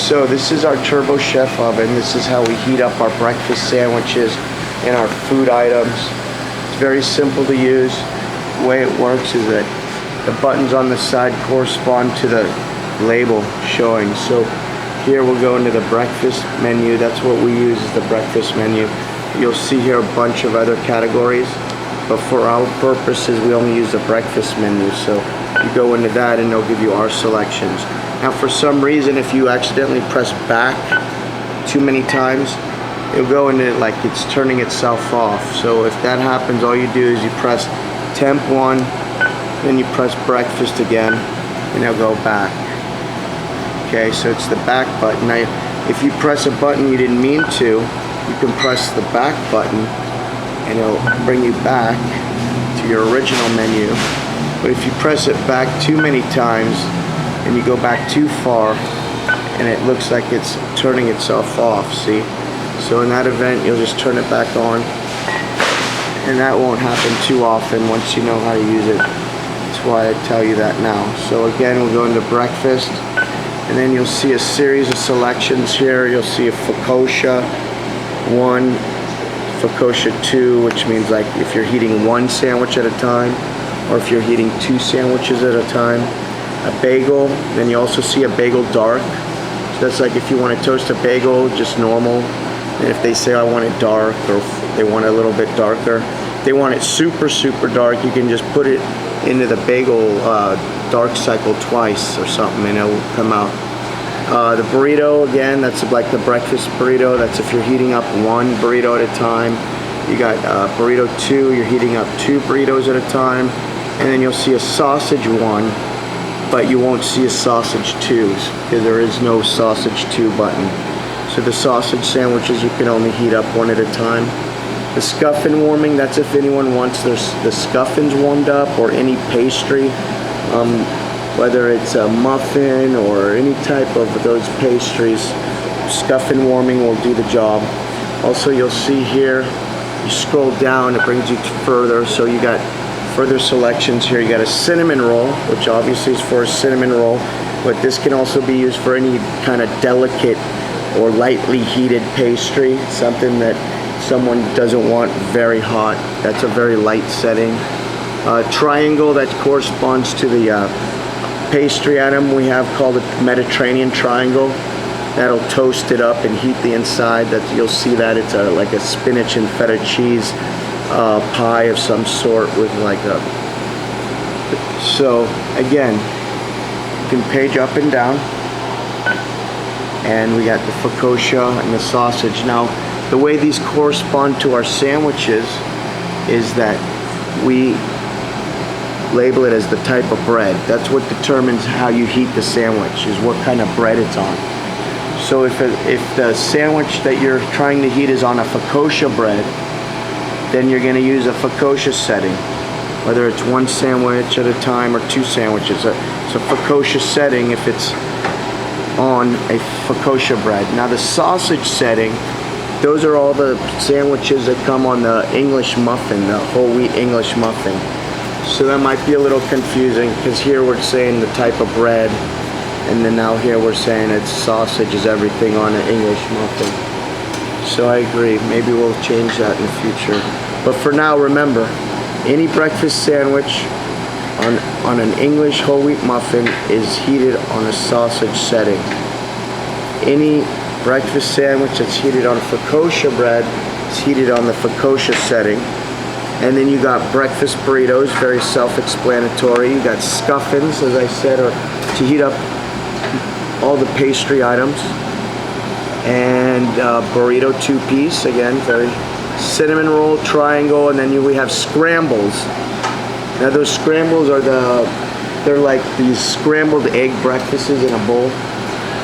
So this is our Turbo Chef oven. This is how we heat up our breakfast sandwiches and our food items. It's very simple to use. The way it works is that the buttons on the side correspond to the label showing. So here we'll go into the breakfast menu. That's what we use, is the breakfast menu. You'll see here a bunch of other categories, but for our purposes we only use the breakfast menu. So you go into that and it'll give you our selections. Now for some reason, if you accidentally press back too many times, it'll go into it like it's turning itself off. So if that happens, all you do is you press temp 1, then you press breakfast again, and it'll go back. Okay, so it's the back button. Now if you press a button you didn't mean to, you can press the back button and it'll bring you back to your original menu. But if you press it back too many times and you go back too far, and it looks like it's turning itself off, see? So in that event, you'll just turn it back on, and that won't happen too often once you know how to use it. That's why I tell you that now. So again, we'll go into breakfast, and then you'll see a series of selections here. You'll see a focaccia 1, focaccia 2, which means like if you're heating 1 sandwich at a time, or if you're heating 2 sandwiches at a time. A bagel, then you also see a bagel dark. So that's like if you want to toast a bagel, just normal. And if they say I want it dark, or if they want it a little bit darker, if they want it super, super dark, you can just put it into the bagel dark cycle twice or something, and it'll come out. The burrito, again, that's like the breakfast burrito. That's if you're heating up 1 burrito at a time. You got burrito 2, you're heating up 2 burritos at a time. And then you'll see a sausage 1, but you won't see a sausage 2, because there is no sausage 2 button. So the sausage sandwiches you can only heat up 1 at a time. The scuffin warming, that's if anyone wants the scuffins warmed up, or any pastry, whether it's a muffin or any type of those pastries. Scuffin warming will do the job. Also, you'll see here, you scroll down, it brings you further, so you got further selections here. You got a cinnamon roll, which obviously is for a cinnamon roll, but this can also be used for any kind of delicate or lightly heated pastry, something that someone doesn't want very hot. That's a very light setting. Triangle, that corresponds to the pastry item we have called the Mediterranean triangle. That'll toast it up and heat the inside. That you'll see that it's like a spinach and feta cheese pie of some sort with like a. So again, you can page up and down, and we got the focaccia and the sausage. Now, the way these correspond to our sandwiches is that we label it as the type of bread. That's what determines how you heat the sandwich, is what kind of bread it's on. So if the sandwich that you're trying to heat is on a focaccia bread, then you're going to use a focaccia setting, whether it's 1 sandwich at a time or 2 sandwiches. It's a focaccia setting if it's on a focaccia bread. Now the sausage setting, those are all the sandwiches that come on the English muffin, the whole wheat English muffin. So that might be a little confusing, because here we're saying the type of bread, and then now here we're saying it's sausage is everything on an English muffin. So I agree, maybe we'll change that in the future. But for now, remember, any breakfast sandwich on an English whole wheat muffin is heated on a sausage setting. Any breakfast sandwich that's heated on a focaccia bread is heated on the focaccia setting. And then you got breakfast burritos, very self-explanatory. You got scuffins, as I said, or to heat up all the pastry items. And burrito 2-piece, again, very cinnamon roll, triangle, and then we have scrambles. Now those scrambles are they're like these scrambled egg breakfasts in a bowl.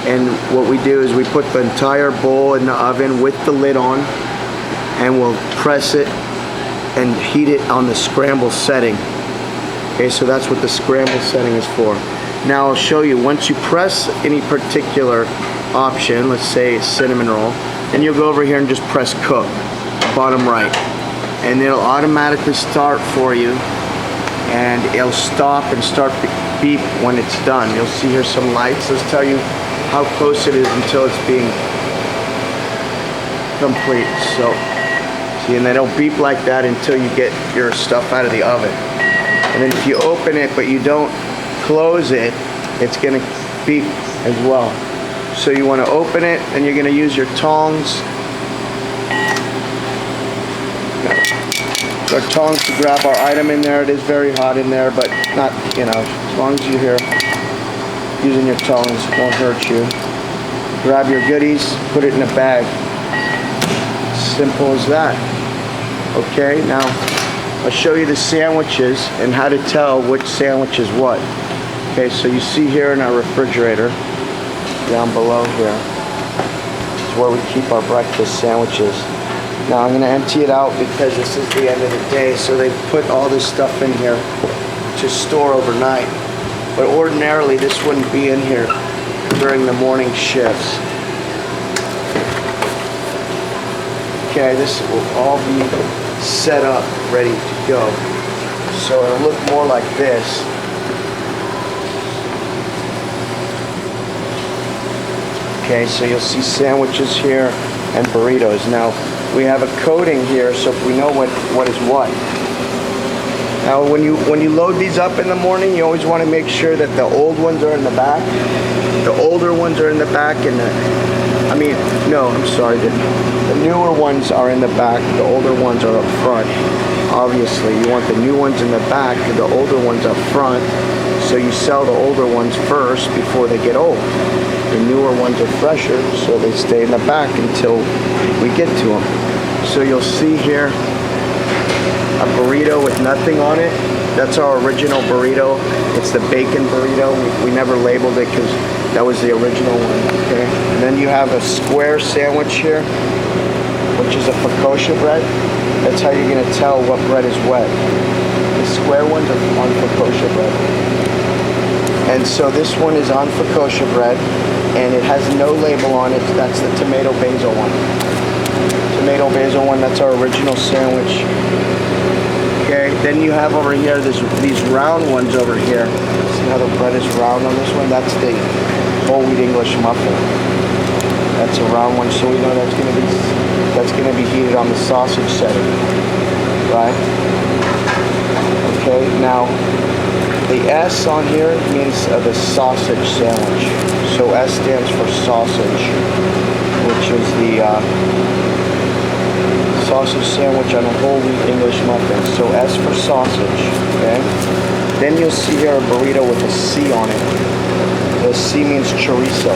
And what we do is we put the entire bowl in the oven with the lid on, and we'll press it and heat it on the scramble setting. Okay, so that's what the scramble setting is for. Now I'll show you, once you press any particular option, let's say cinnamon roll, and you'll go over here and just press cook, bottom right, and it'll automatically start for you, and it'll stop and start beep when it's done. You'll see here some lights. Let's tell you how close it is until it's being complete. So, see, and then it'll beep like that until you get your stuff out of the oven. And then if you open it but you don't close it, it's gonna beep as well. So you wanna open it and you're gonna use your tongs. Our tongs to grab our item in there. It is very hot in there, but not, you know, as long as you're here using your tongs, it won't hurt you. Grab your goodies, put it in a bag. Simple as that. Okay, now I'll show you the sandwiches and how to tell which sandwich is what. Okay, so you see here in our refrigerator, down below here, is where we keep our breakfast sandwiches. Now I'm going to empty it out because this is the end of the day, so they put all this stuff in here to store overnight. But ordinarily this wouldn't be in here during the morning shifts. Okay, this will all be set up, ready to go. So it'll look more like this. Okay, so you'll see sandwiches here and burritos. Now, we have a coating here, so we know what is what. Now, when you load these up in the morning, you always want to make sure that the old ones are in the back. The older ones are in the back, and the newer ones are in the back. The older ones are up front. Obviously, you want the new ones in the back and the older ones up front. So you sell the older ones first before they get old. The newer ones are fresher, so they stay in the back until we get to them. So you'll see here a burrito with nothing on it. That's our original burrito. It's the bacon burrito. We never labeled it because that was the original one. Okay. And then you have a square sandwich here, which is a focaccia bread. That's how you're going to tell what bread is what. The square ones are on focaccia bread. And so this one is on focaccia bread, and it has no label on it. That's the tomato basil one. Tomato basil one, that's our original sandwich. Okay, then you have over here these round ones over here. See how the bread is round on this one? That's the whole wheat English muffin. That's a round one, so we know that's gonna be heated on the sausage setting, right? Okay, now the S on here means the sausage sandwich. So S stands for sausage, which is the sausage sandwich on a whole wheat English muffin. So S for sausage, okay? Then you'll see here a burrito with a C on it. The C means chorizo,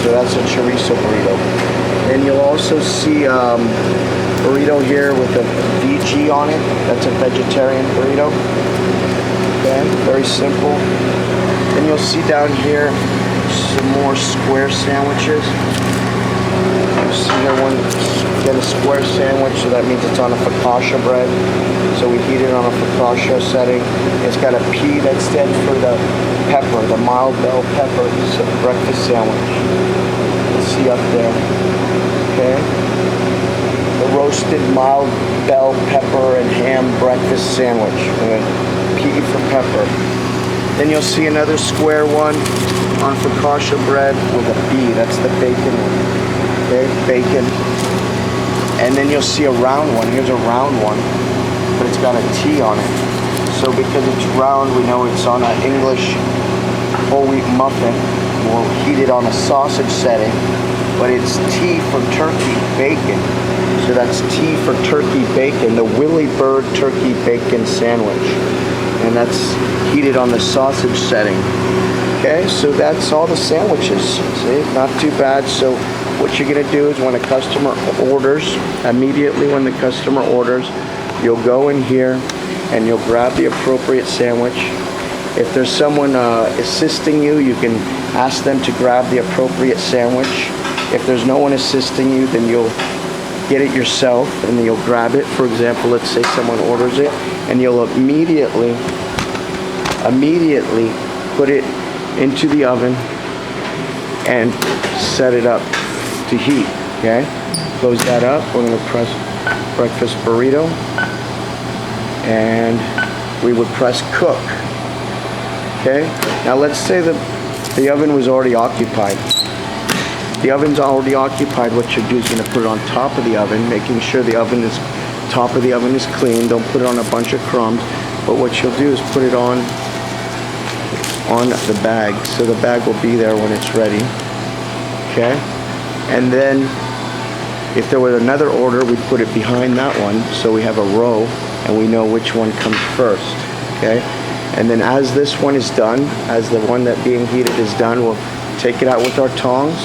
so that's a chorizo burrito. Then you'll also see burrito here with a VG on it. That's a vegetarian burrito. Okay, very simple. Then you'll see down here some more square sandwiches. You see here one, get a square sandwich, so that means it's on a focaccia bread. So we heat it on a focaccia setting. It's got a P that stands for the pepper, the mild bell pepper. It's a breakfast sandwich. You'll see up there. Okay. The roasted mild bell pepper and ham breakfast sandwich. P for pepper. Then you'll see another square one on focaccia bread with a B. That's the bacon one. Okay, bacon. And then you'll see a round one. Here's a round one, but it's got a T on it. So because it's round, we know it's on an English whole wheat muffin. We'll heat it on a sausage setting, but it's T for turkey bacon. So that's T for turkey bacon, the Willie Bird turkey bacon sandwich. And that's heated on the sausage setting. Okay, so that's all the sandwiches. See, not too bad. So what you're gonna do is when a customer orders, immediately when the customer orders, you'll go in here and you'll grab the appropriate sandwich. If there's someone assisting you, you can ask them to grab the appropriate sandwich. If there's no one assisting you, then you'll get it yourself and you'll grab it. For example, let's say someone orders it, and you'll immediately put it into the oven and set it up to heat. Okay, close that up. We're going to press breakfast burrito, and we would press cook. Okay, now let's say the oven was already occupied. the oven's already occupied, what you'll do is you're gonna put it on top of the oven, making sure the top of the oven is clean. Don't put it on a bunch of crumbs. But what you'll do is put it on the bag, so the bag will be there when it's ready. Okay? And then if there was another order, we'd put it behind that one, so we have a row and we know which one comes first. Okay? And then as this one is done, as the one that being heated is done, we'll take it out with our tongs,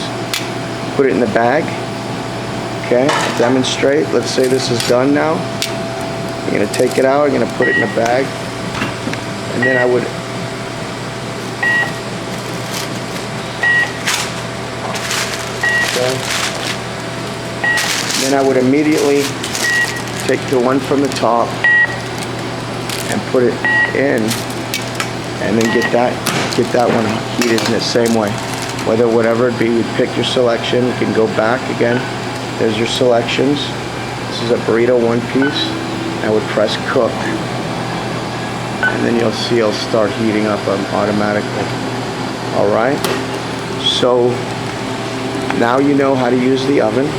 put it in the bag. Okay? Demonstrate. Let's say this is done now. I'm going to take it out, I'm going to put it in a bag, and then I would immediately take the one from the top and put it in, and then get that one heated in the same way. Whatever it be, you pick your selection. You can go back again. There's your selections. This is a burrito one piece. I would press cook, and then you'll see it'll start heating up automatically. All right. So now you know how to use the oven.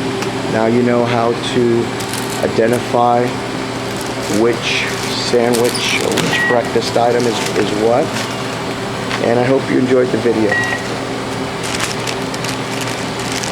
Now you know how to identify which sandwich or which breakfast item is what. And I hope you enjoyed the video.